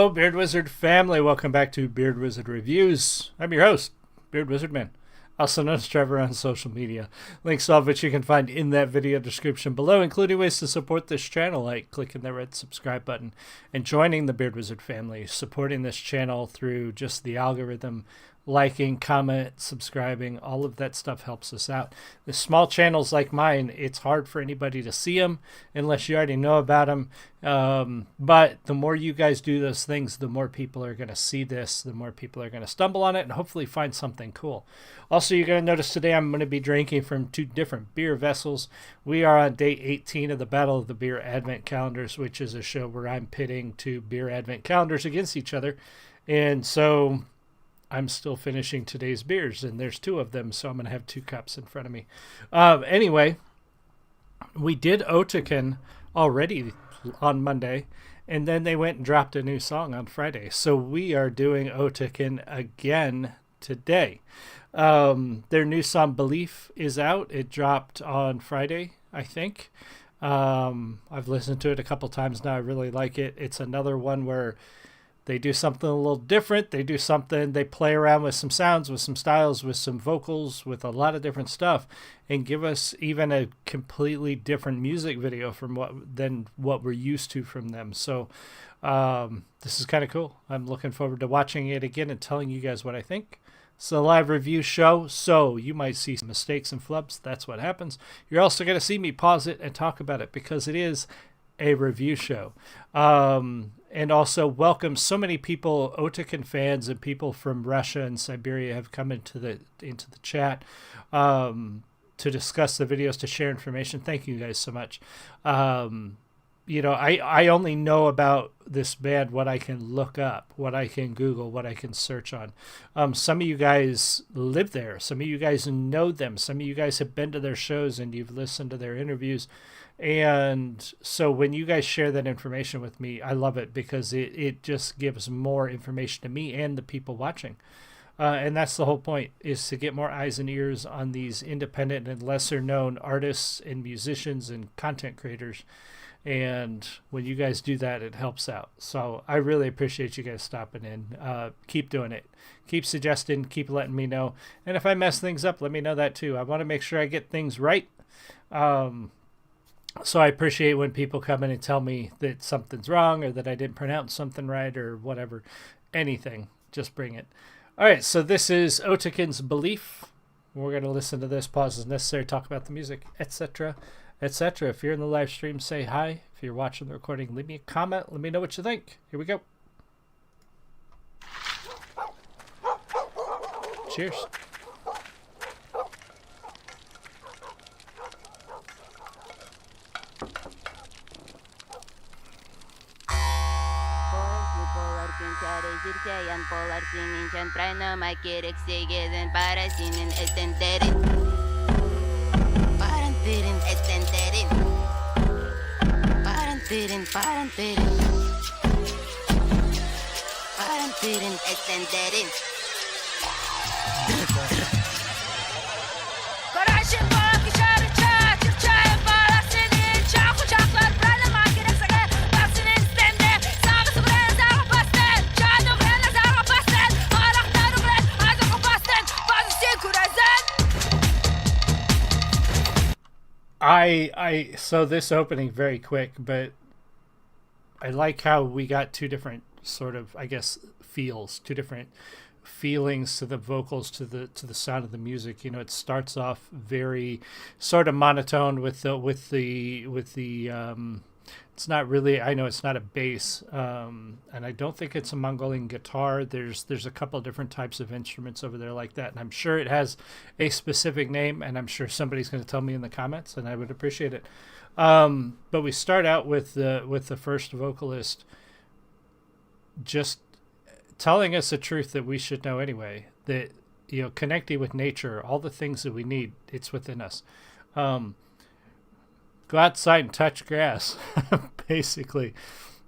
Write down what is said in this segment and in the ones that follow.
Hello, Beard Wizard family. Welcome back to Beard Wizard Reviews. I'm your host, Beard Wizard Man, also known as Trevor on social media. Links all of which you can find in that video description below, including ways to support this channel, like clicking the red subscribe button and joining the Beard Wizard family, supporting this channel through just the algorithm, liking, comment, subscribing. All of that stuff helps us out. The small channels like mine, it's hard for anybody to see them unless you already know about them. But the more you guys do those things, the more people are going to see this, the more people are going to stumble on it and hopefully find something cool. Also, you're going to notice today I'm going to be drinking from two different beer vessels. We are on day 18 of the Battle of the Beer Advent Calendars, which is a show where I'm pitting two beer advent calendars against each other. And so I'm still finishing today's beers, and there's two of them, so I'm going to have two cups in front of me. Anyway, we did Otyken already on Monday, and then they went and dropped a new song on Friday. So we are doing Otyken again today. Their new song, Belief, is out. It dropped on Friday, I think. I've listened to it a couple times now. I really like it. It's another one where they do something a little different. They play around with some sounds, with some styles, with some vocals, with a lot of different stuff, and give us even a completely different music video than what we're used to from them. So this is kind of cool. I'm looking forward to watching it again and telling you guys what I think. It's a live review show, so you might see some mistakes and flubs. That's what happens. You're also going to see me pause it and talk about it because it is a review show. And also welcome so many people, Otyken fans and people from Russia and Siberia have come into the chat to discuss the videos, to share information. Thank you guys so much. You know, I only know about this band what I can look up, what I can Google, what I can search on. Some of you guys live there. Some of you guys know them. Some of you guys have been to their shows and you've listened to their interviews. And so when you guys share that information with me, I love it because it just gives more information to me and the people watching. And that's the whole point, is to get more eyes and ears on these independent and lesser known artists and musicians and content creators. And when you guys do that, it helps out. So I really appreciate you guys stopping in. Keep doing it. Keep suggesting, keep letting me know. And if I mess things up, let me know that too. I want to make sure I get things right. So I appreciate when people come in and tell me that something's wrong or that I didn't pronounce something right or whatever. Anything. Just bring it. All right, so this is Otyken's Belief. We're going to listen to this, pause as necessary, talk about the music, etc., etc. If you're in the live stream, say hi. If you're watching the recording, leave me a comment. Let me know what you think. Here we go. Cheers. Zirkeyen polar senin can praynamak gereksizin para senin estenterin. Parantirin estenterin. Parantirin. Parantirin estenterin. Karışın bak içeri çat, çayın polar senin çak uçaklar praynamak gereksizin para senin estende. Sağısı bren zarı pasten. So this opening very quick, but I like how we got two different sort of, I guess, two different feelings to the vocals, to the sound of the music. You know, it starts off very sort of monotone with the it's not really, I know it's not a bass, and I don't think it's a Mongolian guitar. There's a couple of different types of instruments over there like that, and I'm sure it has a specific name, and I'm sure somebody's going to tell me in the comments, and I would appreciate it. But we start out with the first vocalist just telling us a truth that we should know anyway, that, you know, connecting with nature, all the things that we need, it's within us. Go outside and touch grass, basically.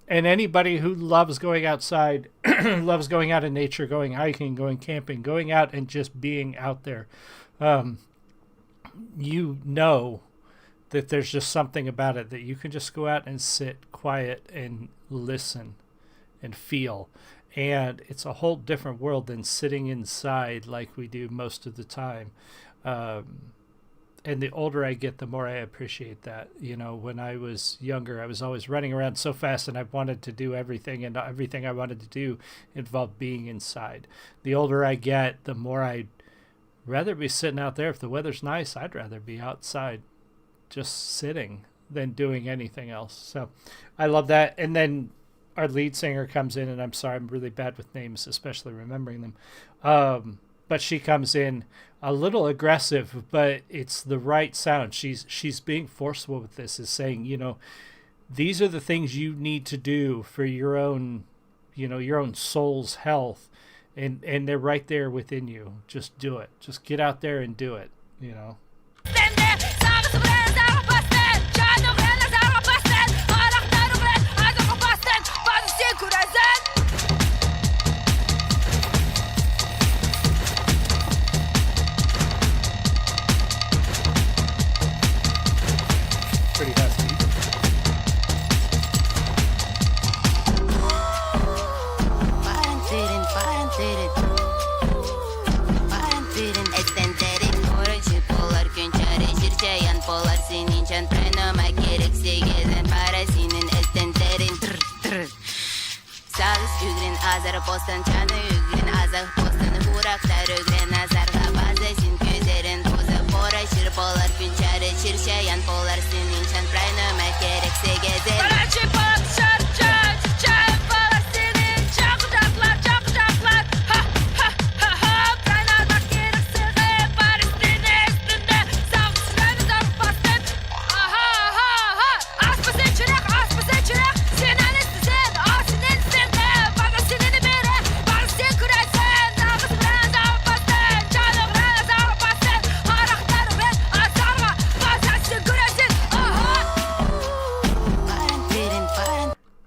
And anybody who loves going outside, loves going out in nature, going hiking, going camping, going out and just being out there, you know that there's just something about it that you can just go out and sit quiet and listen and feel. And it's a whole different world than sitting inside like we do most of the time. And the older I get, the more I appreciate that. You know, when I was younger, I was always running around so fast and I wanted to do everything, and everything I wanted to do involved being inside. The older I get, the more I'd rather be sitting out there. If the weather's nice, I'd rather be outside just sitting than doing anything else. So I love that. And then our lead singer comes in, and I'm sorry, I'm really bad with names, especially remembering them. But she comes in a little aggressive, but it's the right sound. She's being forceful with this, is saying, you know, these are the things you need to do for your own, you know, your own soul's health. And they're right there within you. Just do it. Just get out there and do it, you know. Pretty hefty. Azar postan çanı ügrin azah postan huraklar ügrin azarga bazı sin güzerin toza pora şirpolar günçare şirşeyan polar sinin çan prayna mekerekse gezer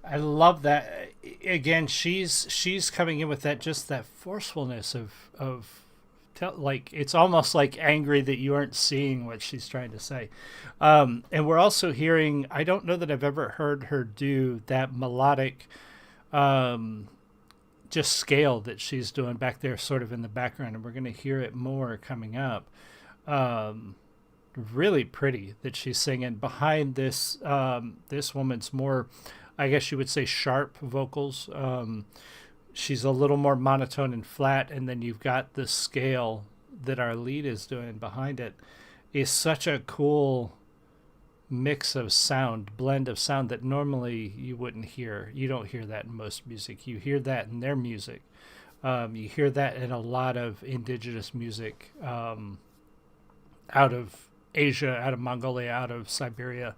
I love that. Again, she's coming in with that, just that forcefulness of like, it's almost like angry that you aren't seeing what she's trying to say. And we're also hearing, I don't know that I've ever heard her do that melodic just scale that she's doing back there sort of in the background, and we're going to hear it more coming up. Really pretty that she's singing behind this this woman's more, I guess you would say, sharp vocals. She's a little more monotone and flat, and then you've got the scale that our lead is doing behind it. Is such a cool mix of sound, blend of sound that normally you wouldn't hear. You don't hear that in most music. You hear that in their music. You hear that in a lot of indigenous music out of Asia, out of Mongolia, out of Siberia.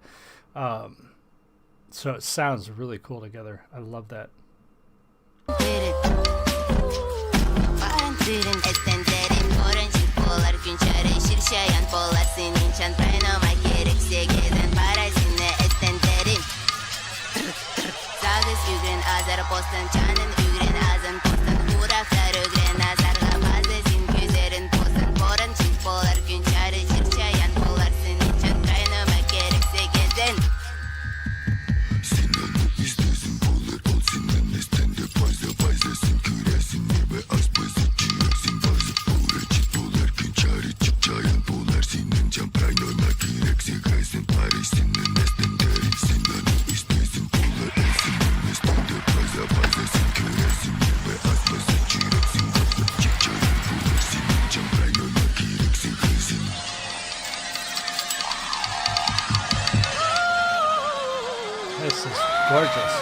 So it sounds really cool together. I love that. This is gorgeous.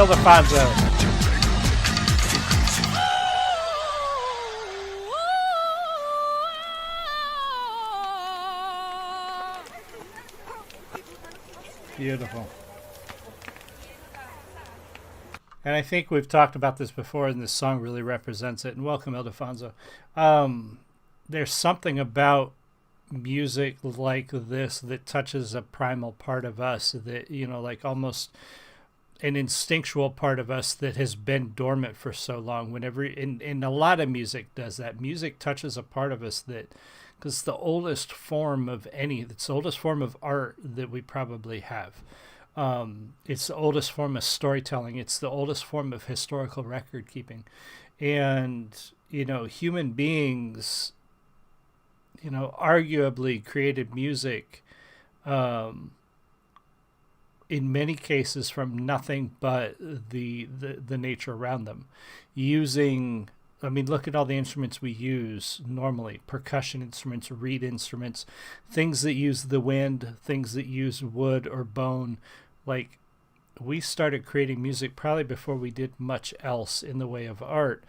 Ildefonso. Beautiful. And I think we've talked about this before, and this song really represents it. And welcome, Ildefonso. There's something about music like this that touches a primal part of us that, you know, like almost an instinctual part of us that has been dormant for so long. Whenever, and a lot of music does that. Music touches a part of us that, because it's the oldest form of it's the oldest form of art that we probably have. It's the oldest form of storytelling. It's the oldest form of historical record keeping. And, you know, human beings, you know, arguably created music in many cases from nothing but the nature around them. Look at all the instruments we use normally: percussion instruments, reed instruments, things that use the wind, things that use wood or bone. Like, we started creating music probably before we did much else in the way of art.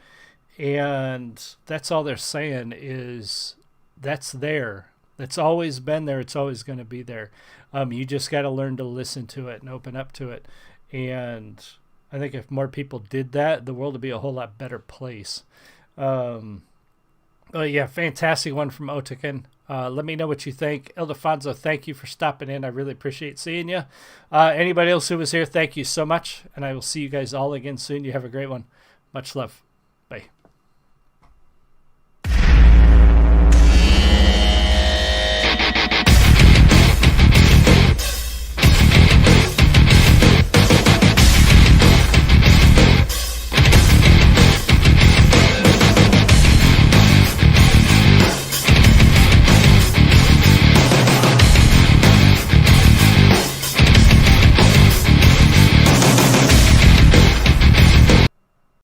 And that's all they're saying is that's there. It's always been there. It's always going to be there. You just got to learn to listen to it and open up to it. And I think if more people did that, the world would be a whole lot better place. Yeah, fantastic one from Otyken. Let me know what you think. Ildefonso, thank you for stopping in. I really appreciate seeing you. Anybody else who was here, thank you so much. And I will see you guys all again soon. You have a great one. Much love.